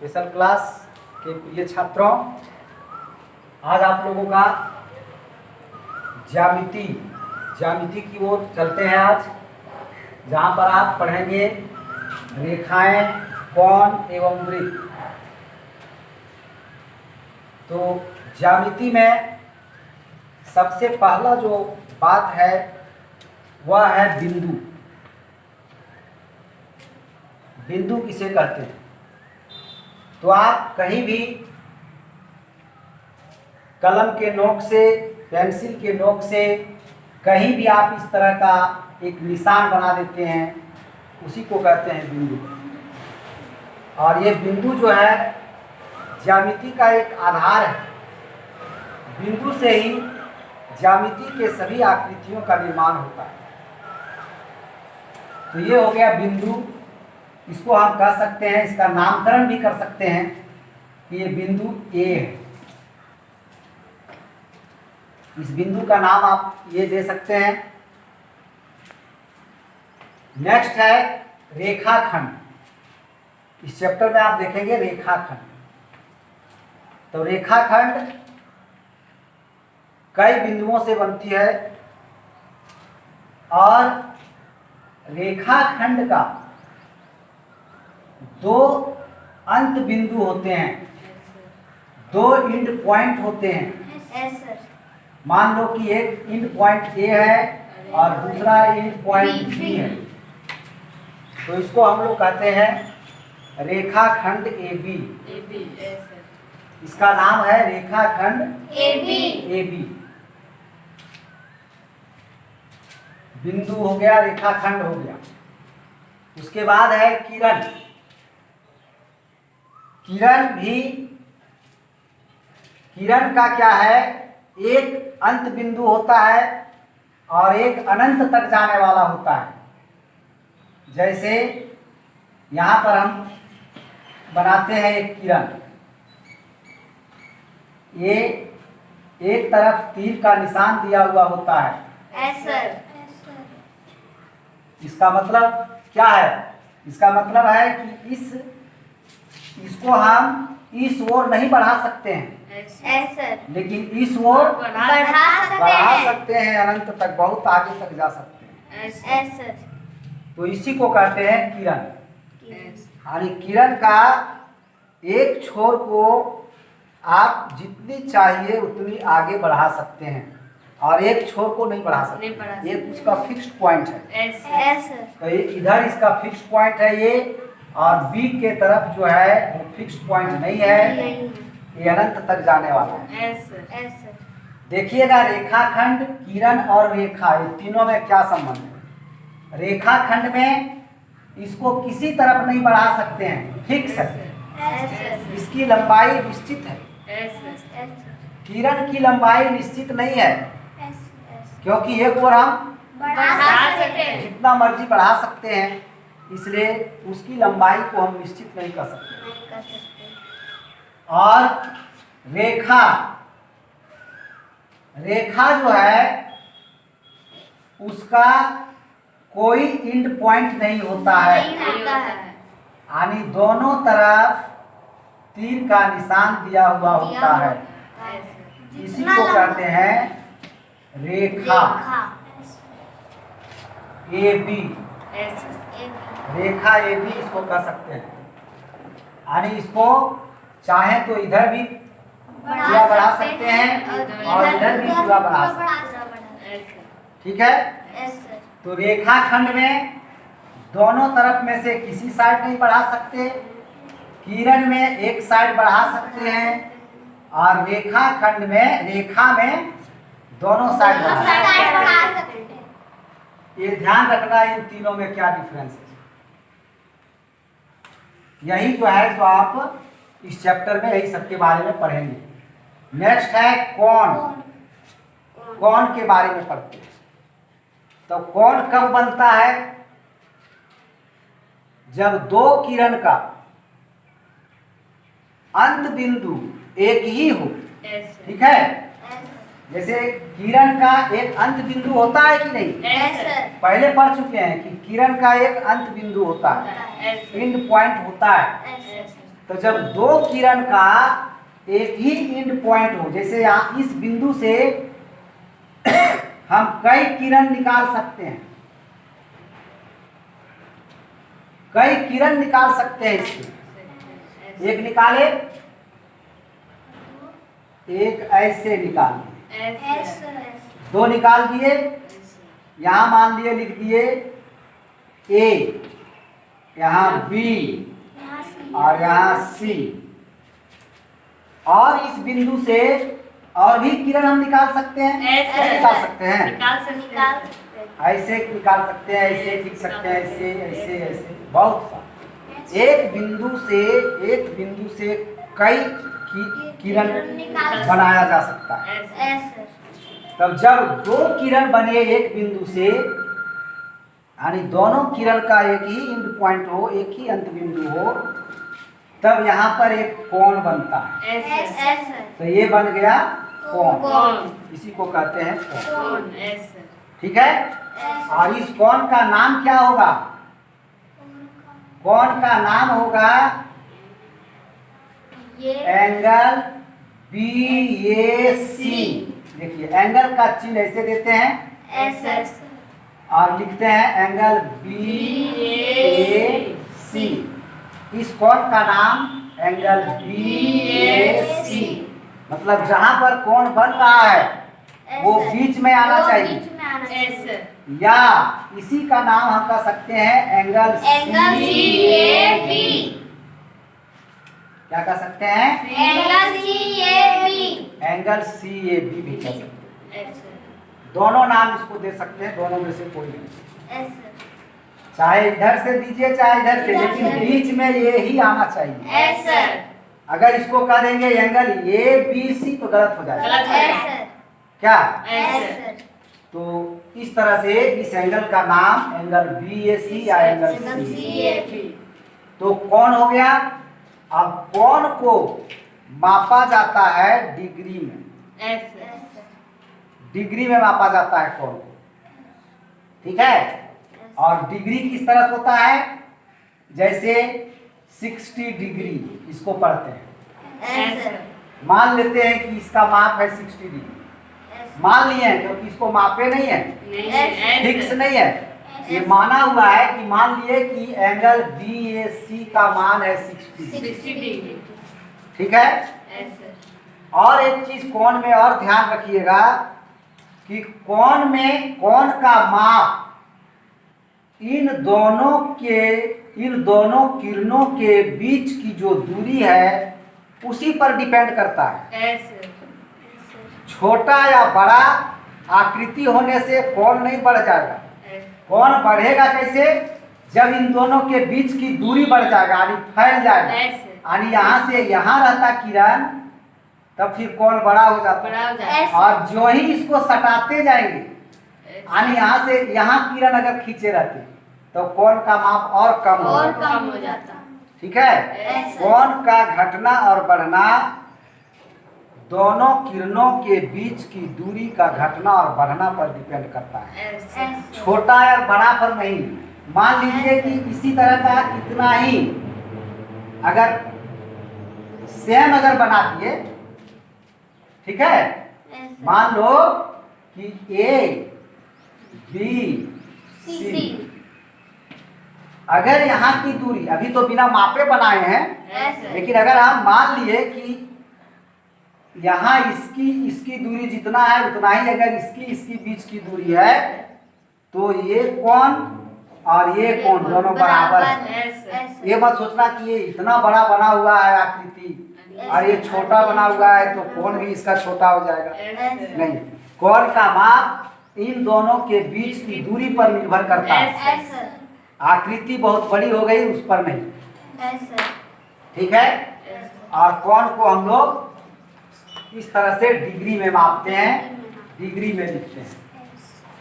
Special class के प्रिय छात्रों, आज आप लोगों का ज्यामिति की ओर चलते हैं। आज जहाँ पर आप पढ़ेंगे रेखाएं, कोण एवं वृत्त। तो ज्यामिति में सबसे पहला जो बात है वह है बिंदु। बिंदु किसे कहते हैं? तो आप कहीं भी कलम के नोक से, पेंसिल के नोक से कहीं भी आप इस तरह का एक निशान बना देते हैं, उसी को कहते हैं बिंदु। और ये बिंदु जो है ज्यामिति का एक आधार है। बिंदु से ही ज्यामिति के सभी आकृतियों का निर्माण होता है। तो ये हो गया बिंदु। इसको हम कह सकते हैं, इसका नामकरण भी कर सकते हैं कि ये बिंदु ए है। इस बिंदु का नाम आप ये दे सकते हैं। नेक्स्ट है रेखाखंड। इस चैप्टर में आप देखेंगे रेखाखंड। तो रेखाखंड कई बिंदुओं से बनती है और रेखाखंड का दो अंत बिंदु होते हैं, दो एंड पॉइंट होते हैं। मान लो कि एक एंड पॉइंट ए है और दूसरा एंड पॉइंट बी है। तो इसको हम लोग कहते हैं रेखाखंड ए बी। इसका नाम है रेखाखंड ए बी। बिंदु हो गया, रेखाखंड हो गया। उसके बाद है किरण। किरण का क्या है? एक अंत बिंदु होता है और एक अनंत तक जाने वाला होता है। जैसे यहाँ पर हम बनाते हैं एक किरण। ये एक तरफ तीर का निशान दिया हुआ होता है। इसका मतलब क्या है? इसका मतलब है कि इसको हम इस ओर नहीं बढ़ा सकते हैं, लेकिन इस ओर बढ़ा सकते हैं, अनंत तक, बहुत आगे तक जा सकते हैं। तो इसी को कहते हैं किरण। और किरण का एक छोर को आप जितनी चाहिए उतनी आगे बढ़ा सकते हैं और एक छोर को नहीं बढ़ा सकते। ये उसका फिक्स्ड पॉइंट है। तो ये इधर इसका फिक्स्ड पॉइंट है ये, और बी के तरफ जो है वो फिक्स्ड पॉइंट नहीं है, ये अनंत तक जाने वाला है। देखिएगा रेखाखंड, किरण और रेखा, ये तीनों में क्या संबंध है? रेखाखंड में इसको किसी तरफ नहीं बढ़ा सकते हैं, फिक्स है। इसकी लंबाई निश्चित है। किरण की लंबाई निश्चित नहीं है, क्योंकि एक ओर हम जितना मर्जी बढ़ा सकते हैं, इसलिए उसकी लंबाई को हम निश्चित नहीं कर सकते। और रेखा जो है उसका कोई एंड पॉइंट नहीं होता है, यानी दोनों तरफ तीर का निशान दिया हुआ होता है। इसी को कहते हैं रेखा A B. Rekha A B इसको कह सकते हैं। यानी इसको चाहे तो इधर भी पूरा बढ़ा सकते हैं और इधर भी पूरा बढ़ा सकते हैं। ठीक है? तो रेखाखंड में दोनों तरफ में से किसी साइड नहीं बढ़ा सकते। किरण में एक साइड बढ़ा सकते हैं और रेखाखंड में, रेखा में दोनों साइड बढ़ा सकते हैं। ये ध्यान रखना इन तीनों में क्या डिफरेंस है। यही जो है जो आप इस चैप्टर में यही सबके बारे में पढ़ेंगे। नेक्स्ट है कोण। कोण के बारे में पढ़ते हैं। तो कोण कब बनता है? जब दो किरण का अंत बिंदु एक ही हो। ठीक है? जैसे किरण का एक अंत बिंदु होता है कि नहीं? पहले पढ़ चुके हैं कि किरण का एक अंत बिंदु होता है, एंड पॉइंट होता है। तो जब दो किरण का एक ही एंड पॉइंट हो, जैसे यहाँ इस बिंदु से हम कई किरण निकाल सकते हैं, कई किरण निकाल सकते हैं इससे। एक निकाले, एक ऐसे निकाल दिए, दो निकाल दिए, यहां मान लिए लिख दिए ए, यहां बी और यहां सी, और इस बिंदु से और भी किरण हम निकाल सकते हैं, ऐसे निकाल सकते हैं, ऐसे निकाल सकते हैं, ऐसे लिख सकते हैं, ऐसे ऐसे ऐसे बहुत सा। एक बिंदु से कई किरण बनाया जा सकता है। तब जब दो किरण बने एक बिंदु से, यानी दोनों किरण का एक ही एंड पॉइंट हो, एक ही अंत बिंदु हो, तब यहाँ पर एक कोण बनता है। तो ये बन गया कोण, इसी को कहते हैं कोण। ठीक है। और इस कोण का नाम क्या होगा? कोण का नाम होगा एंगल BAC। देखिए एंगल का चिन्ह ऐसे देते हैं और लिखते हैं एंगल BAC। इस कोण का नाम एंगल BAC, मतलब जहां पर कोण बन रहा है वो बीच में आना चाहिए, या इसी का नाम हम कह सकते हैं एंगल CAB। क्या कह सकते हैं? एंगल CAB भी कह सकते हैं। दोनों नाम इसको दे सकते हैं, दोनों में से कोई नहीं, चाहे इधर से दीजिए चाहे इधर से, लेकिन बीच में ये ही आना चाहिए। अगर इसको कह देंगे एंगल ABC तो गलत हो जाएगा। क्या? तो इस तरह से इस एंगल का नाम एंगल BAC या एंगल CAB। तो कोण हो गया। अब कोण को मापा जाता है डिग्री में, डिग्री में मापा जाता है कोण को। ठीक है। और डिग्री किस तरह से होता है? जैसे 60 डिग्री इसको पढ़ते हैं, मान लेते हैं कि इसका माप है 60 डिग्री, मान लिए हैं क्योंकि इसको मापे नहीं है, फिक्स नहीं है, ये माना हुआ है कि मान लिए कि एंगल BAC का मान है 60 डिग्री। ठीक है। और एक चीज कोण में और ध्यान रखिएगा कि कोण में कोण का माप इन दोनों किरणों के बीच की जो दूरी है उसी पर डिपेंड करता है। छोटा या बड़ा आकृति होने से कोण नहीं बढ़ जाएगा। कोण बढ़ेगा कैसे? जब इन दोनों के बीच की दूरी बढ़ जाएगा, यानी फैल जाएगा, यानी यहाँ से यहाँ रहता किरण, तब फिर कोण बड़ा हो जाता। और जो ही इसको सटाते जाएंगे, यानी यहाँ से यहाँ किरण अगर खींचे रहते तो कोण का माप और कम हो जाता। ठीक है। कोण का घटना और बढ़ना दोनों किरणों के बीच की दूरी का घटना और बढ़ना पर डिपेंड करता है, छोटा या बड़ा पर नहीं। मान लीजिए कि इसी तरह का इतना ही अगर सेम अगर बना दिए, ठीक है, मान लो कि ABC, अगर यहाँ की दूरी, अभी तो बिना मापे बनाए हैं, लेकिन अगर हम मान लिए कि यहाँ इसकी दूरी जितना है उतना ही अगर इसकी बीच की दूरी है, तो ये कोण और ये कोण दोनों बराबर है। ये मत सोचना कि ये इतना बड़ा बना हुआ है आकृति और ये छोटा बना हुआ है तो कोण भी इसका छोटा हो जाएगा। नहीं, कोण का माप इन दोनों के बीच की दूरी पर निर्भर करता है। आकृति बहुत बड़ी हो गई उस पर नहीं। ठीक है। और कोण को हम लोग इस तरह से डिग्री में मापते हैं, डिग्री में लिखते हैं।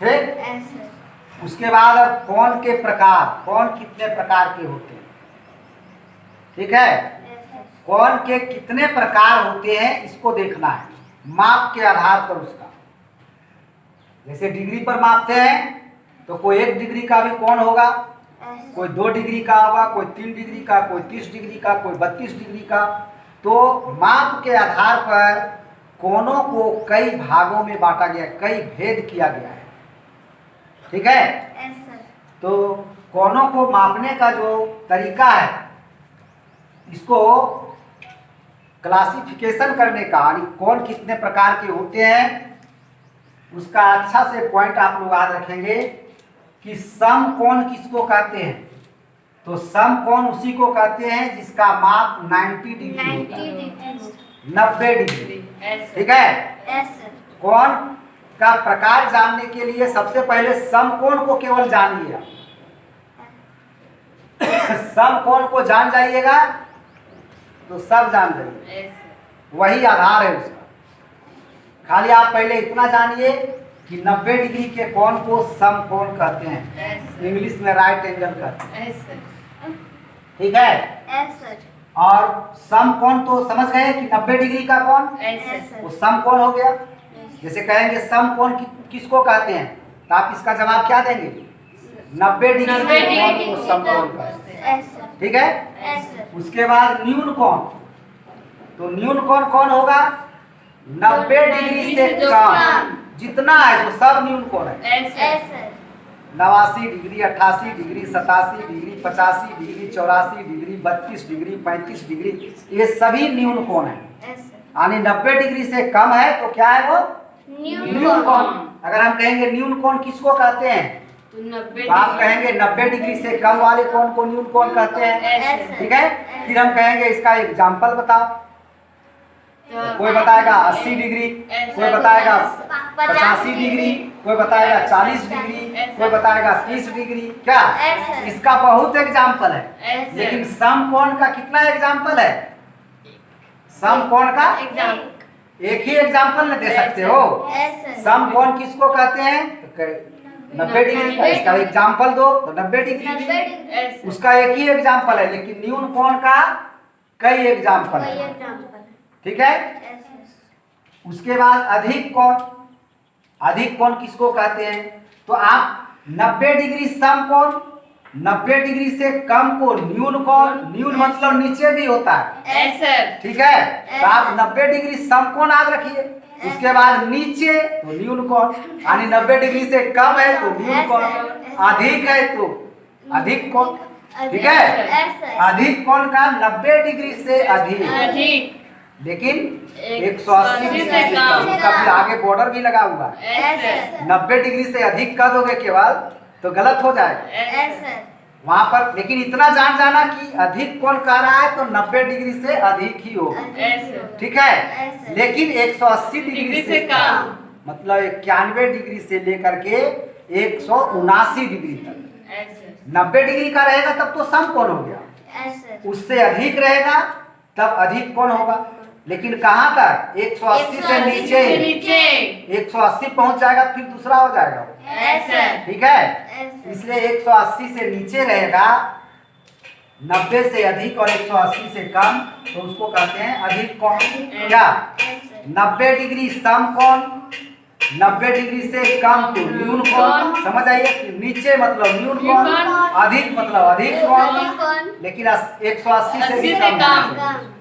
ठीक। उसके बाद अब कोण के प्रकार, कोण कितने प्रकार के होते हैं? ठीक है। कोण के कितने प्रकार होते हैं इसको देखना है माप के आधार पर उसका। जैसे डिग्री पर मापते हैं तो कोई 1 डिग्री का भी कोण होगा कोई 2 डिग्री का होगा, कोई 3 डिग्री का, कोई 30 डिग्री का, कोई 32 डिग्री का। तो माप के आधार पर कोनों को कई भागों में बांटा गया, कई भेद किया गया है। ठीक है। तो कोनों को मापने का जो तरीका है, इसको क्लासिफिकेशन करने का, यानी कोण कितने प्रकार के होते हैं, उसका अच्छा से पॉइंट आप लोग याद रखेंगे कि सम कोण किसको कहते हैं। तो सम कोण उसी को कहते हैं जिसका माप 90 डिग्री होता है, 90 डिग्री। ठीक है। कोण का प्रकार जानने के लिए सबसे पहले सम कोण को केवल जानिए। सम कोण को जान जाइएगा तो सब जान जाइए, वही आधार है उसका। खाली आप पहले इतना जानिए कि 90 डिग्री के कोण को सम कोण कहते हैं, इंग्लिश में राइट एंगल कहते हैं। ठीक है। और सम कोण तो समझ गए कि 90 डिग्री का कोण वो सम कोण हो गया। जैसे कहेंगे सम कोण किसको कहते हैं, तो आप इसका जवाब क्या देंगे, 90 डिग्री के कोण को सम कोण कहते हैं। ठीक है। उसके बाद न्यून कोण, तो न्यून कोण कौन होगा, 90 डिग्री से कम जितना है तो सब न्यून कोण है। 89 degree, 88 degree, 87 degree, 85 degree, 84 degree, 32 degree, 35 degree, ये सभी न्यून कोण है। यानी 90 डिग्री से कम है तो क्या है वो न्यून कोण। अगर हम कहेंगे न्यून कोण किसको कहते हैं, तो आप कहेंगे 90 डिग्री से कम वाले कोण को न्यून कोण कहते हैं। ठीक है। फिर हम कहेंगे इसका एग्जाम्पल बताओ, तो कोई बताएगा 80 डिग्री, कोई बताएगा 85 डिग्री, कोई बताएगा 40 डिग्री, कोई बताएगा 30 डिग्री। क्या इसका बहुत एग्जाम्पल है, लेकिन सम कोण का कितना एग्जाम्पल है, सम कोण का एक ही एग्जाम्पल न दे सकते हो। सम कोण किसको कहते हैं, तो 90 डिग्री का इसका एग्जाम्पल दो तो 90 डिग्री, उसका एक ही एग्जाम्पल है, लेकिन न्यून कोण का कई एग्जाम्पल है। ठीक है। उसके बाद अधिक कोण, अधिक कोण किसको कहते हैं, तो आप 90 डिग्री सम कोण, 90 डिग्री से कम को न्यून कोण, न्यून मतलब नीचे भी होता है। ठीक है। तो आप 90 डिग्री सम कोण याद रखिए। उसके बाद नीचे तो न्यून कोण, यानी 90 डिग्री से कम है तो न्यून कोण, अधिक है तो अधिक कोण। ठीक है। अधिक कोण का 90 डिग्री से अधिक, लेकिन 180 डिग्री से कम, उसका भी आगे बॉर्डर भी लगा हुआ है। 90 डिग्री से अधिक कर दोगे केवल तो गलत हो जाएगा वहां पर। लेकिन इतना जान जाना कि अधिक कोण कह रहा है तो 90 डिग्री से अधिक ही होगा। ठीक है। लेकिन 180 डिग्री से कम मतलब 91 डिग्री से लेकर के 179 डिग्री तक 90 डिग्री का रहेगा तब तो सम कोण हो गया। उससे अधिक रहेगा तब अधिक कोण होगा। लेकिन कहाँ तक, 180 से नीचे 180 पहुंच जाएगा फिर दूसरा हो जाएगा। ठीक है। इसलिए 180 से नीचे रहेगा, 90 से अधिक और 180 से कम, तो उसको कहते हैं अधिक कोण। क्या 90 डिग्री सम कोण, 90 डिग्री से कम तो न्यून कोण। समझ आइए, नीचे मतलब न्यून कोण, अधिक मतलब अधिक कोण, लेकिन 180 से भी कम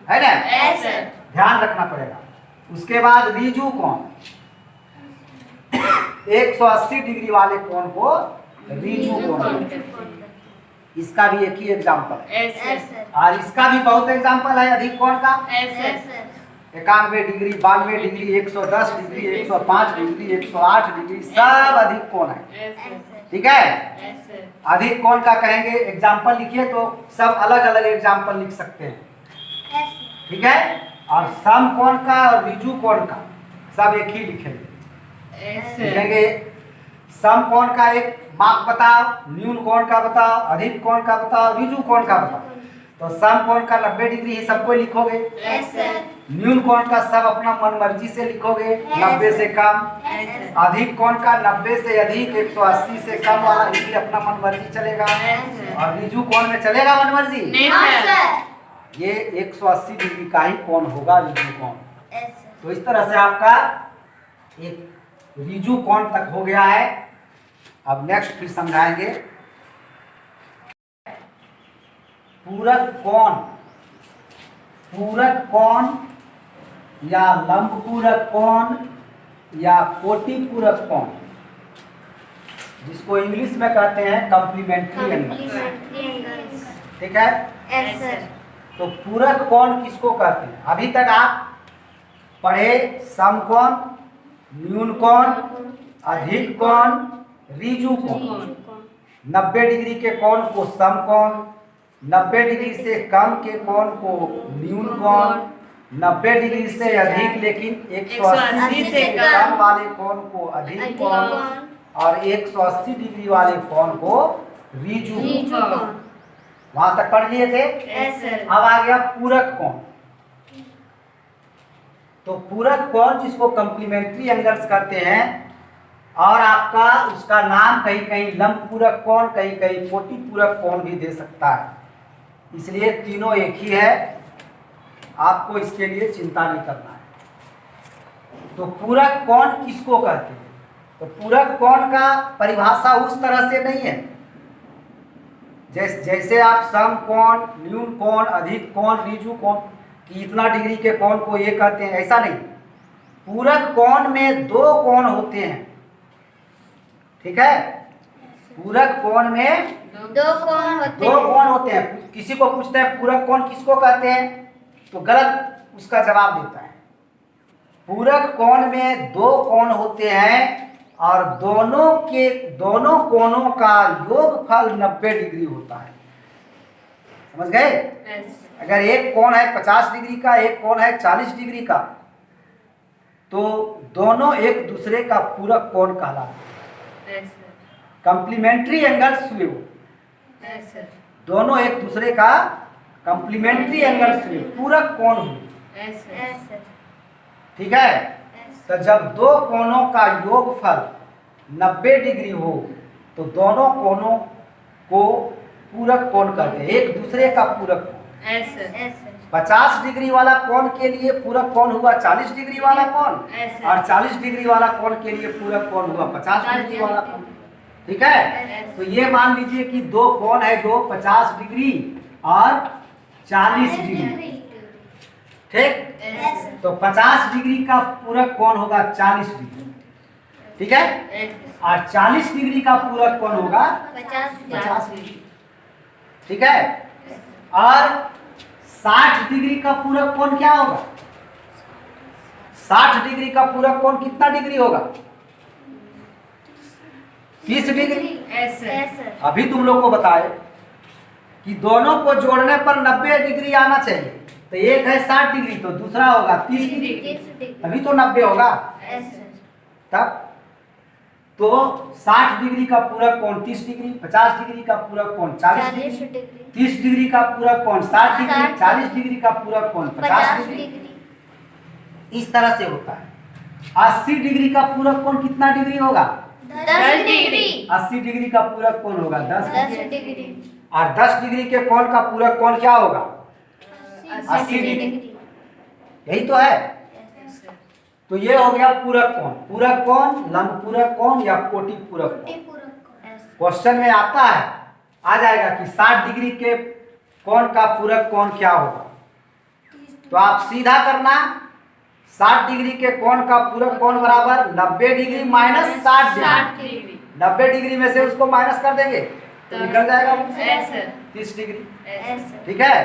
है ना, ध्यान रखना पड़ेगा। उसके बाद रिजु कोण, 180 डिग्री वाले कोण को रिजु कोण, इसका भी एक ही एग्जाम्पल है। और इसका भी बहुत एग्जाम्पल है अधिक कोण का। 91 degree, 92 degree, 110 degree, 105 degree, 108 degree, सब अधिक कोण है। ठीक है। अधिक कोण का कहेंगे एग्जाम्पल लिखिए तो सब अलग अलग एग्जाम्पल लिख सकते हैं। ठीक है। और सम कोण का और रिजु कोण का सब एक ही लिखेंगे। लिखेंगे सम कोण का एक माप बताओ, न्यून कोण का बताओ, अधिक कोण का बताओ, रिजु कोण का बताओ। तो सम कोण का 90 डिग्री ही सबको लिखोगे। न्यून कोण का सब अपना मन मर्जी से लिखोगे, 90 से कम। अधिक कोण का 90 से अधिक, 180 से कम वाला भी अपना मन मर्जी चलेगा। और रिजु कोण में चलेगा मन मर्जी, ये 180 डिग्री का ही कोण होगा रिजु कोण। तो इस तरह से आपका एक रिजु कोण तक हो गया है। अब नेक्स्ट फिर समझाएंगे। पूरक कोण या लंब पूरक कोण या कोटि पूरक कोण, जिसको इंग्लिश में कहते हैं कॉम्प्लीमेंट्री एंगल्स। ठीक है। Yes sir. तो पूरक कोण किसको कहते हैं? अभी तक आप पढ़े समकोण, न्यून कोण, अधिक कोण, ऋजु कोण। 90 डिग्री के कोण को समकोण, 90 डिग्री से कम के कोण को न्यून कोण, 90 डिग्री से अधिक लेकिन 180 से कम वाले कोण को अधिक कोण और 180 डिग्री वाले कोण को ऋजु कोण। वहां तक पढ़ लिए थे। Yes sir. अब आ गया पूरक कोण। तो पूरक कोण जिसको कॉम्प्लीमेंट्री एंगल्स कहते हैं, और आपका उसका नाम कहीं कहीं लंब पूरक कोण, कहीं कहीं कोटि पूरक कोण भी दे सकता है, इसलिए तीनों एक ही है, आपको इसके लिए चिंता नहीं करना है। तो पूरक कोण किसको कहते हैं? तो पूरक कोण का परिभाषा उस तरह से नहीं है जैसे आप समकोण, न्यून कोण, अधिक कोण, ऋजु कोण कि इतना डिग्री के कोण को ये कहते हैं, ऐसा नहीं। पूरक कोण में दो कोण होते हैं। ठीक है। पूरक कोण में दो कोण होते हैं। किसी को पूछते हैं पूरक कोण किसको कहते हैं, तो गलत उसका जवाब देता है। पूरक कोण में दो कोण होते हैं और दोनों कोणों का योगफल 90 डिग्री होता है। समझ गए? अगर एक कोण है 50 डिग्री का, एक कोण है 40 डिग्री का, तो दोनों एक दूसरे का पूरक कोण कहलाते हैं। कॉम्प्लीमेंट्री एंगल्स हुए वो, दोनों एक दूसरे का कॉम्प्लीमेंट्री एंगल्स हुए, पूरक कोण हुए। ठीक है। तो जब दो कोणों का योगफल 90 डिग्री हो तो दोनों कोणों को पूरक कोण कहते हैं, एक दूसरे का पूरक कोण। 50 डिग्री वाला कोण के लिए पूरक कोण हुआ 40 डिग्री वाला कोण, और 40 डिग्री वाला कोण के लिए पूरक कोण हुआ 50 डिग्री वाला कोण। ठीक है। तो ये मान लीजिए कि दो कोण है जो 50 डिग्री और 40 डिग्री। ठीक। तो 50 डिग्री का पूरक कोण होगा 40 डिग्री। ठीक है। और 40 डिग्री का पूरक कोण होगा 50 डिग्री। ठीक है। और 60 डिग्री का पूरक कोण क्या होगा? 60 डिग्री का पूरक कोण कितना डिग्री होगा? 30 डिग्री। अभी तुम लोग को बताए कि दोनों को जोड़ने पर 90 डिग्री आना चाहिए, तो एक है 60 डिग्री तो दूसरा होगा 30 डिग्री, अभी तो 90 होगा। तब तो 60 डिग्री का पूरक कोण 30 डिग्री, 50 डिग्री का पूरक कोण 40 डिग्री, 30 डिग्री का पूरक कोण 60 डिग्री, 40 डिग्री का पूरक कोण 50 डिग्री। इस तरह से होता है। 80 डिग्री का पूरक कोण कितना डिग्री होगा? 10 डिग्री। 80 डिग्री का पूरक कोण होगा 10 डिग्री। और 10 डिग्री के कोण का पूरक कोण क्या होगा? 80 डिग्री। यही तो है। तो ये हो गया पूरक कोण। पूरक कोण, लंब पूरक कोण या कोटि पूरक कोण। क्वेश्चन में आता है, आ जाएगा कि 60 डिग्री के कोण का पूरक कोण क्या होगा, तो आप सीधा करना 60 डिग्री के कोण का पूरक कोण बराबर 90 डिग्री माइनस 60 डिग्री। 90 डिग्री में से उसको माइनस कर देंगे तो निकल जाएगा 30 डिग्री। ठीक है।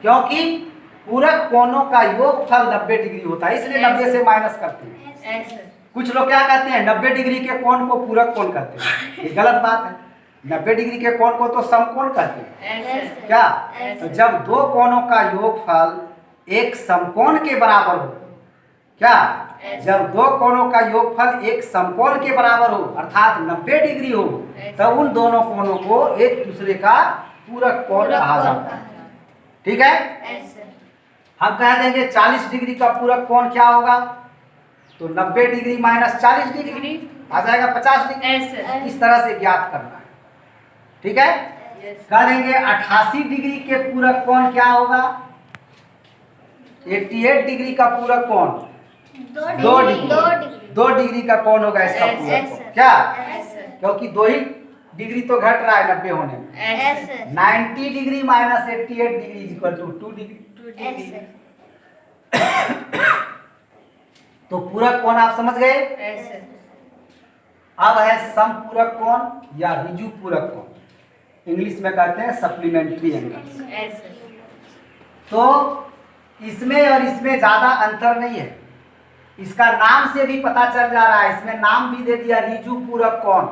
क्योंकि पूरक कोणों का योगफल 90 डिग्री होता है, इसलिए 90 से माइनस करते हैं। कुछ लोग क्या कहते हैं 90 डिग्री के कोण को पूरक कोण कहते हैं, ये गलत बात है। 90 डिग्री के कोण को तो समकोण कहते हैं। क्या? तो जब दो कोणों का योगफल एक समकोण के बराबर हो, क्या? जब दो कोणों का योगफल एक समकोण के बराबर हो अर्थात 90 डिग्री हो, तब उन दोनों कोणों को एक दूसरे का पूरक कोण कहा जाता है। ठीक है। हम कह देंगे 40 डिग्री का पूरक कोण क्या होगा, तो 90 डिग्री माइनस 40 डिग्री आ जाएगा 50 डिग्री। इस तरह से ज्ञात करना है। ठीक है। कह देंगे 88 डिग्री के पूरक कोण क्या होगा, 88 डिग्री का पूरक कोण 2 डिग्री का कोण होगा इसका पूरक कोण। क्या? क्योंकि डिग्री तो घट रहा है 90 होने में। Yes, sir. 90 degree minus 88 degree is equal to 2 degree. Yes, sir. तो पूरक कोण आप समझ गए। Yes, sir. अब है समपूरक कोण या रिजु पूरक कोण, इंग्लिश में कहते हैं सप्लीमेंट्री एंगल। Yes, sir. तो इसमें और इसमें ज्यादा अंतर नहीं है, इसका नाम से भी पता चल जा रहा है, इसमें नाम भी दे दिया रिजु पूरक कोण।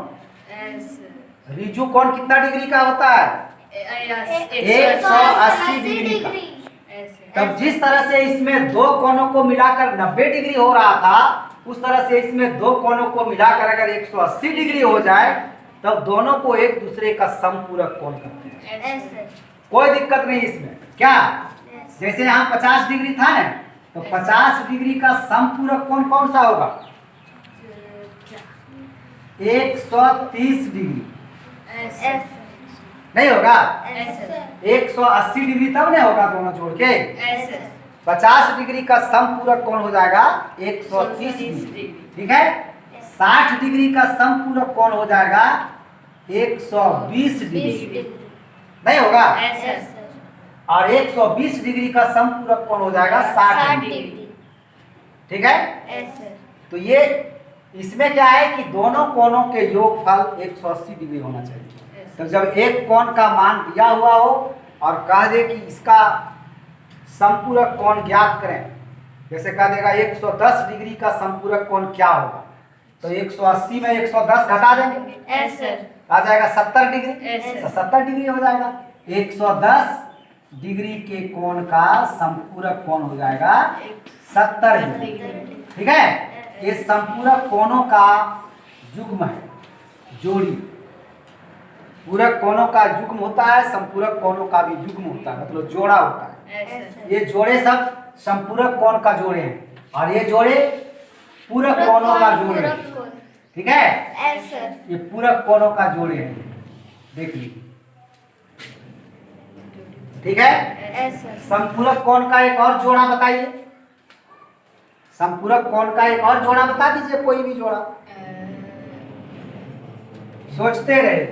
Yes, sir. रिजु कोण कितना डिग्री का होता है, Yes, 180 डिग्री का। Yes, sir. तब जिस तरह से इसमें दो कोणों को मिलाकर 90 डिग्री हो रहा था, उस तरह से इसमें दो कोणों को मिलाकर अगर 180 डिग्री हो जाए तब दोनों को एक दूसरे का समपूरक कोण कहते हैं। Yes, sir. कोई दिक्कत नहीं इसमें। क्या Yes. जैसे यहाँ 50 डिग्री था ना, तो 50 डिग्री का समपूरक कोण कौन सा होगा, 130 डिग्री Yes, sir. नहीं होगा, Yes, sir. 180 डिग्री तब नहीं होगा दोनों जोड़ के। Yes, sir. 50 डिग्री का समपूरक कोण हो जाएगा 130 डिग्री, ठीक है। 60 डिग्री का समपूरक कोण हो जाएगा 120 डिग्री, नहीं होगा। Yes, sir. और 120 डिग्री का समपूरक कोण हो जाएगा 60 डिग्री, ठीक है। Yes, sir. तो ये इसमें क्या है कि दोनों कोणों के योगफल 180 डिग्री होना चाहिए। तो जब एक कोण का मान दिया हुआ हो और कह दे कि इसका समपूरक कोण ज्ञात करें, जैसे कह देगा 110 डिग्री का समपूरक कोण क्या होगा, तो 180 में 110 घटा देंगे, Yes, sir. आ जाएगा 70 डिग्री। Yes, sir. तो 70 डिग्री हो जाएगा। 110 डिग्री के कोण का समपूरक कोण हो जाएगा 70 डिग्री, ठीक है। ये समपूरक कोणों का युग्म है, जोड़ी। पूरक कोणों का युग्म होता है, संपूरक कोणों का भी युग्म होता है, मतलब जोड़ा होता है। Yes, sir. ये जोड़े सब संपूरक कोण का जोड़े हैं और ये जोड़े पूरक कोणों का जोड़े हैं, ठीक है। Yes, sir. ये पूरक कोणों का जोड़े हैं, देख लीजिए, ठीक है। Yes, sir. संपूरक कोण का एक और जोड़ा बताइए, संपूरक कोण का एक और जोड़ा बता दीजिए, कोई भी जोड़ा, सोचते रहे,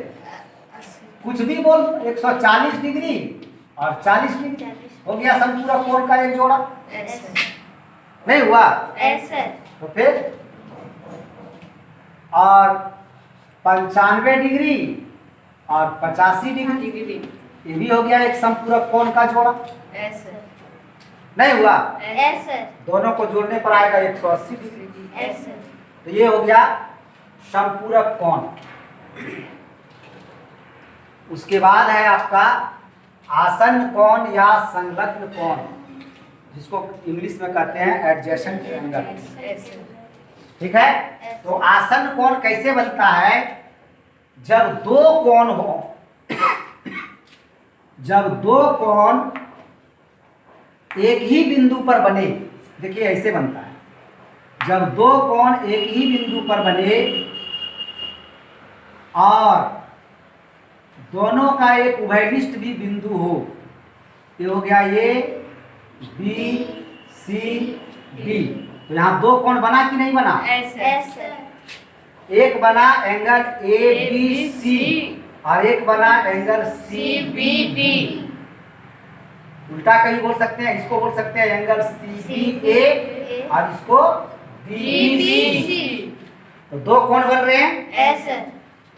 कुछ भी बोल। 140 डिग्री और 40 डिग्री हो गया संपूरक कोण का एक जोड़ा, Yes, sir. नहीं हुआ। Yes, sir. तो फिर और 95 डिग्री और 85 डिग्री, ये भी हो गया एक संपूरक कोण का जोड़ा, Yes, sir. नहीं हुआ। Yes, sir. दोनों को जोड़ने पर आएगा 180 डिग्री। Yes, sir. तो ये हो गया संपूरक कोण। उसके बाद है आपका आसन्न कोण या संलग्न कोण, जिसको इंग्लिश में कहते हैं एडजेसेंट एंगल, Yes, sir. ठीक है। तो आसन्न कोण कैसे बनता है, जब दो कोण हो, जब दो कोण एक ही बिंदु पर बने, देखिए ऐसे बनता है, जब दो कोण एक ही बिंदु पर बने और दोनों का एक उभयनिष्ठ भी बिंदु हो, ये हो गया ये बी सी डी। तो यहाँ दो कोण बना कि नहीं बना, Yes, sir. Yes, sir. एक बना एंगल ए बी सी और एक बना एंगल सी बी डी। उल्टा कहीं बोल सकते हैं, इसको बोल सकते हैं एंगल सी बी ए और इसको बी बी सी। तो दो कोण बन रहे हैं। Yes, sir.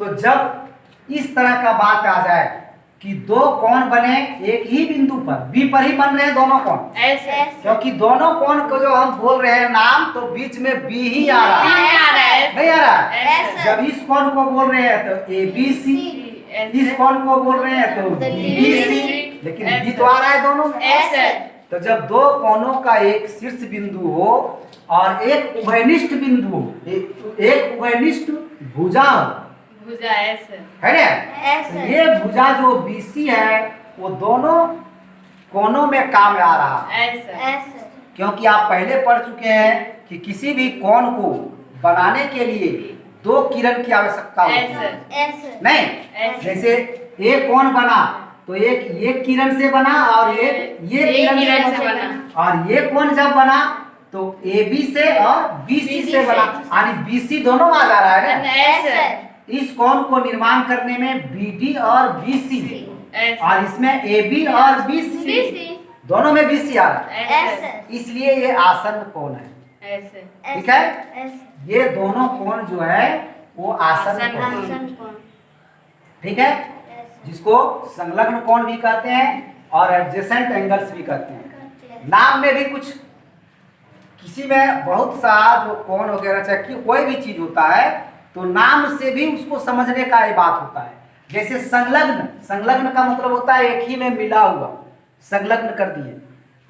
तो जब इस तरह का बात आ जाए कि दो कोण बने एक ही बिंदु पर, बी पर ही बन रहे हैं दोनों कोण, Yes, sir. क्योंकि दोनों कोण को जो हम बोल रहे हैं नाम, तो बीच में बी ही आ रहा है, नहीं आ रहा है। नहीं आ रहा। Yes, sir. जब इस कोण को बोल रहे हैं तो ए बी सी, इस कोण को बोल रहे हैं तो बी बी सी, लेकिन बी तो आ रहा है दोनों में। Yes, sir. तो जब दो कोणों का एक शीर्ष बिंदु हो और एक उभयनिष्ठ बिंदु हो, एक उभयनिष्ठ भुजा हो, भुजा, yes, sir. है ना। Yes, तो sir. ये भुजा जो BC है वो दोनों कोणों में काम आ रहा है, Yes, sir. Yes, sir. क्योंकि आप पहले पढ़ चुके हैं कि किसी भी कोण को बनाने के लिए दो किरण की आवश्यकता होती Yes, है, sir. Yes, sir. नहीं। Yes, sir. जैसे एक कोण बना तो एक ये किरण से बना और एक ये किरण से बना, और ये कोण जब बना तो AB से और BC से बना, यानी BC दोनों आ जा रहा है ना। Yes, sir. इस कोण को निर्माण करने में BD और BC एस और इसमें AB और BC दोनों में BC आ रहा है, एस इसलिए ये आसन्न कोण है। एस ठीक है, ये दोनों कोण जो है वो आसन्न कोण है। ठीक है, जिसको संलग्न कोण भी कहते हैं और एडजेसेंट एंगल्स भी कहते हैं। नाम में भी कुछ, किसी में बहुत सा जो कोण वगैरह चाहे कोई भी चीज होता है तो नाम से भी उसको समझने का ये बात होता है। जैसे संलग्न, संलग्न का मतलब होता है एक ही में मिला हुआ, संलग्न कर दिए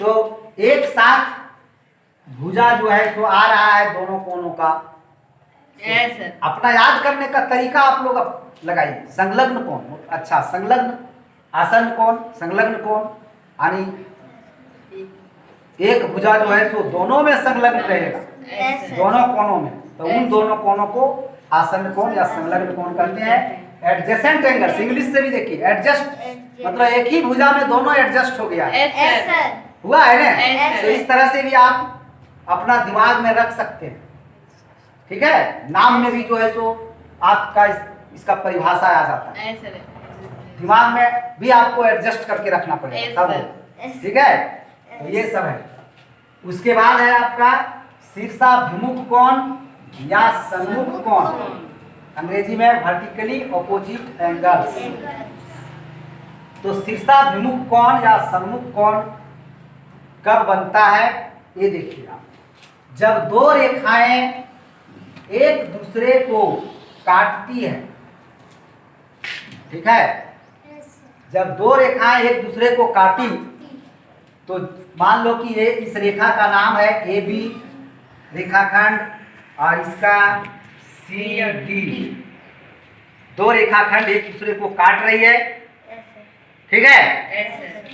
तो एक साथ भुजा जो है तो आ रहा है दोनों कोणों का। एस अपना याद करने का तरीका आप लोग लगाइए। संलग्न कोण, अच्छा संलग्न, आसन्न कोण, संलग्न कोण, यानी एक भुजा जो है तो दोनों में संलग्न रहेगा, दोनों कोणों में, तो उन दोनों कोणों को आसन्न कोण या संलग्न कोण कहते हैं। एडजेसेंट एंगल्स, इंग्लिश से भी देखिए, एडजस्ट मतलब एक ही भुजा में दोनों एडजस्ट हो गया है, हुआ है ना। तो इस तरह से भी आप अपना दिमाग में रख सकते हैं। ठीक है, नाम में भी जो है तो आपका इसका परिभाषा आ जाता है, दिमाग में भी आपको एडजस्ट करके रखना पड़ेगा तब। ठीक है, तो ये सब है। उसके बाद है आपका शीर्षाभिमुख कोण या सन्मुख कोण, अंग्रेजी में वर्टिकली ऑपोजिट एंगल्स। तो शीर्षाभिमुख कोण या सन्मुख कोण कब बनता है ये देखिए आप। जब दो रेखाएं एक दूसरे को काटती है, ठीक है, जब दो रेखाएं एक दूसरे को काटी तो मान लो कि ये इस रेखा का नाम है AB रेखाखंड और इसका CD। दो रेखाखंड एक दूसरे को काट रही है, ठीक है,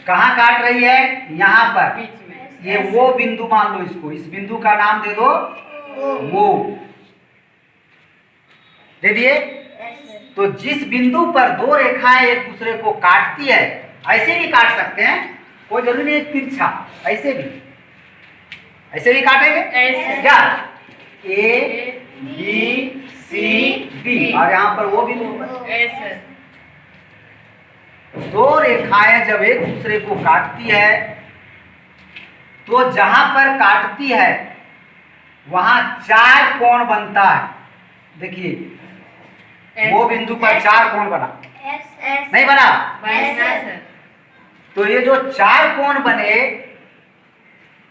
कहाँ काट रही है, यहाँ पर। ये वो बिंदु मान लो इसको, इस बिंदु का नाम दे दो वो, दे दिए। तो जिस बिंदु पर दो रेखाएं एक दूसरे को काटती है, ऐसे भी काट सकते हैं, कोई जरूरी नहीं तिरछा, ऐसे भी काटेंगे क्या, ABCD और यहाँ पर वो बिंदु पर। दो रेखाएं जब एक दूसरे को काटती है तो जहां पर काटती है वहां चार कोण बनता है। देखिए वो बिंदु पर चार कोण बना, नहीं बना? तो ये जो चार कोण बने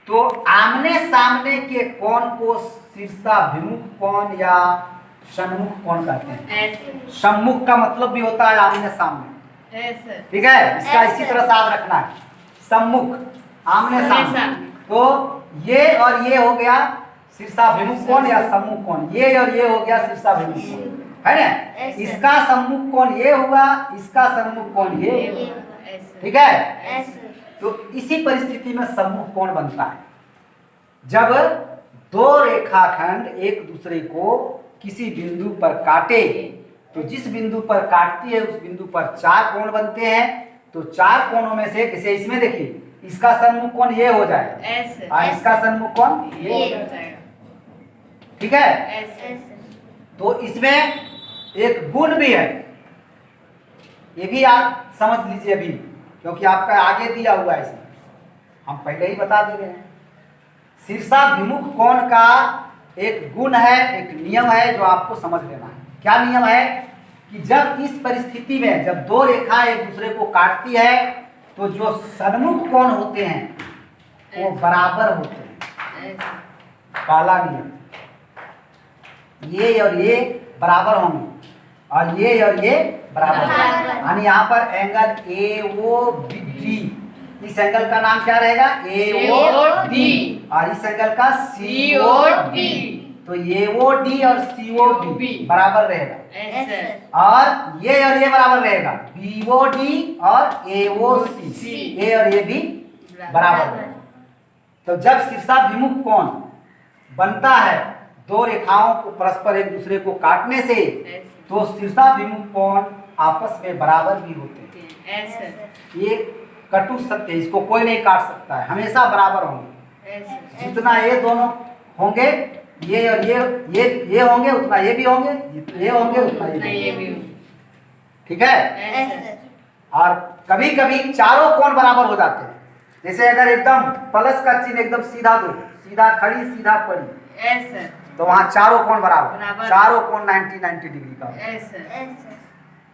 तो आमने सामने के कोण को शीर्षाभिमुख कोण या सन्मुख कोण कहते हैं। सम्मुख का मतलब भी होता है आमने सामने, ठीक है, इसका इसी तरह से याद रखना है। सम्मुख आमने सामने, तो ये और ये हो गया शीर्षाभिमुख कोण या सम्मुख कोण, ये और ये हो गया शीर्षाभिमुख कोण, है ना। इसका सम्मुख कोण ये हुआ, इसका सम्मुख कोण ये हुआ, ठीक है। तो इसी परिस्थिति में सम्मुख कोण बनता है जब दो रेखाखंड एक दूसरे को किसी बिंदु पर काटे, तो जिस बिंदु पर काटती है उस बिंदु पर चार कोण बनते हैं। तो चार कोणों में से जैसे इसमें देखिए, इसका सन्मुख कोण ये हो जाएगा और इसका सन्मुख कोण ये हो जाएगा, ठीक है। तो इसमें एक गुण भी है, ये भी आप समझ लीजिए अभी, क्योंकि आपका आगे दिया हुआ है, इसमें हम पहले ही बता दे रहे हैं। शीर्षाभिमुख कोण का एक गुण है, एक नियम है जो आपको समझ लेना है। क्या नियम है कि जब इस परिस्थिति में जब दो रेखाएं एक दूसरे को काटती है तो जो सन्मुख कोण होते हैं वो बराबर होते हैं। पहला नियम, ये और ये बराबर होंगे और ये और ये बराबर, यानी यहाँ पर एंगल AOD, इस एंगल का नाम क्या रहेगा, AOD, और इस एंगल का COD। तो AOD और COD बराबर रहेगा, और ये बराबर रहेगा, BOD और AOC, ये और ये भी बराबर रहेगा। तो जब शीर्षाभिमुख कोण बनता है दो रेखाओं को परस्पर एक दूसरे को काटने से, तो शीर्षाभिमुख कोण आपस में बराबर भी होते हैं। ये कटु सत्य है, इसको कोई नहीं काट सकता है, हमेशा बराबर होंगे। जितना ये दोनों होंगे ये और ये होंगे उतना ये भी होंगे, जितने ये होंगे उतना ये भी। ठीक है। Yes sir. और कभी कभी चारों कोण बराबर हो जाते हैं। जैसे अगर एकदम प्लस का चिन्ह एकदम सीधा दो, सीधा खड़ी सीधा पड़ी, यस सर। तो वहां चारों कोण बराबर, बराबर। चारों कोण 90 डिग्री का होगा। Yes sir.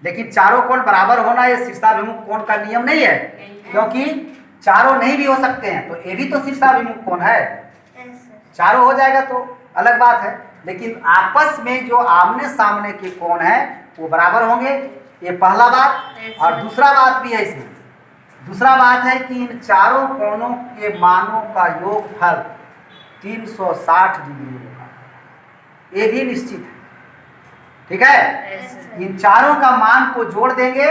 लेकिन चारों कोण बराबर होना ये शीर्षाभिमुख कोण का नियम नहीं है, क्योंकि चारों नहीं भी हो सकते हैं। तो ये भी तो शीर्षाभिमुख कोण है, चारों हो जाएगा तो अलग बात है। लेकिन आपस में जो आमने सामने के कोण है वो बराबर होंगे, ये पहला बात। और दूसरा बात भी है इसमें, दूसरा बात है कि इन चारों कोणों के मानों का योगफल 360 डिग्री होगा, ये भी निश्चित है। ठीक है। इन चारों का मान को जोड़ देंगे,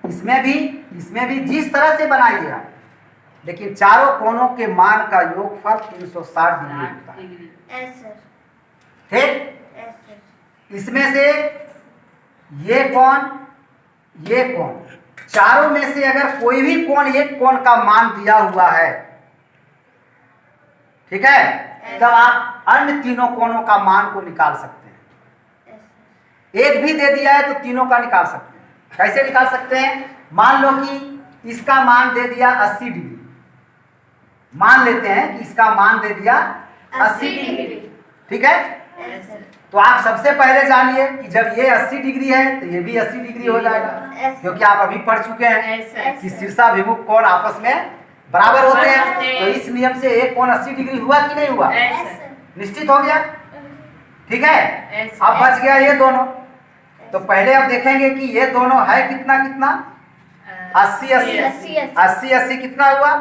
इसमें भी जिस तरह से बनाइए आप, लेकिन चारों कोणों के मान का योगफल 360 डिग्री होता है। ठीक। इसमें से ये कोण, चारों में से अगर कोई भी कोण एक कोण का मान दिया हुआ है, ठीक है, तब आप अन्य तीनों कोणों का मान को निकाल सकते हैं। एक भी दे दिया है तो तीनों का निकाल सकते हैं। कैसे निकाल सकते हैं? मान लो कि इसका मान दे दिया 80 डिग्री, मान लेते हैं कि इसका मान दे दिया 80 डिग्री, ठीक है। तो आप सबसे पहले जानिए कि जब ये 80 डिग्री है तो ये भी 80 डिग्री हो जाएगा, क्योंकि आप अभी पढ़ चुके हैं कि शीर्षाभिमुख कोण आपस में बराबर होते हैं। तो इस नियम से एक कोण 80 डिग्री हुआ कि नहीं हुआ? निश्चित हो गया। ठीक है। अब बच गया ये दोनों। तो पहले अब देखेंगे कि ये दोनों है कितना कितना, 80 कितना हुआ?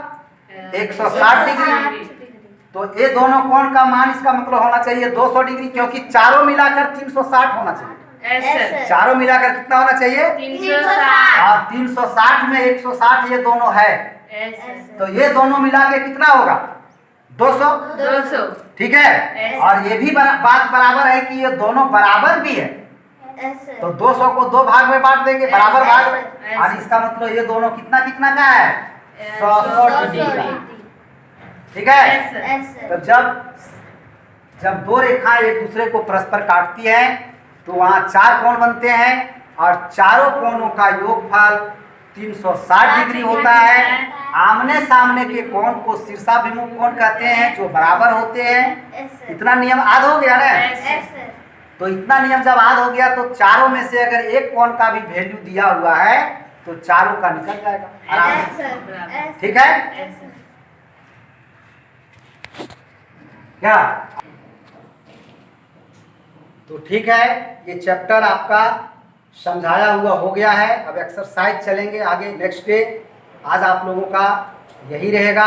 160 डिग्री। तो ये दोनों कोण का मान इसका मतलब होना चाहिए 200 डिग्री, क्योंकि चारों मिलाकर 360 होना चाहिए। चारों मिलाकर कितना होना चाहिए? 360। और 360 में 160 ये दोनों है, तो ये दोनों मिला के कितना होगा? 200। ठीक है। और ये भी बात बराबर है कि ये दोनों बराबर भी है, तो 200 को 2 भाग में बांट देंगे, बराबर भाग में। और इसका मतलब ये दोनों कितना कितना का है? 100 डिग्री का। ठीक है। तो जब दो रेखाएं एक दूसरे को परस्पर काटती हैं तो वहां 4 कोण बनते हैं, और चारों कोणों का योगफल 360 डिग्री होता है। आमने सामने के कोण को शीर्षाभिमुख कोण कहते हैं, जो बराबर होते हैं। इतना नियम याद हो गया ना? तो इतना नियम जब याद हो गया तो चारों में से अगर एक कोण का भी वैल्यू दिया हुआ है तो चारों का निकल जाएगा आराम से। ठीक है क्या? तो ठीक है, ये चैप्टर आपका समझाया हुआ हो गया है। अब एक्सरसाइज चलेंगे आगे नेक्स्ट डे। आज आप लोगों का यही रहेगा।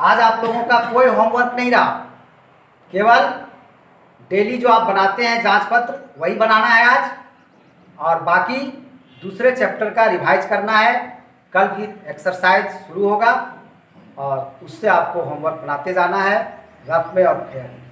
आज आप लोगों का कोई होमवर्क नहीं रहा, केवल डेली जो आप बनाते हैं जांच पत्र वही बनाना है आज, और बाकी दूसरे चैप्टर का रिवाइज करना है। कल भी एक्सरसाइज शुरू होगा और उससे आपको होमवर्क बनाते जाना है रफ में और फेयर में।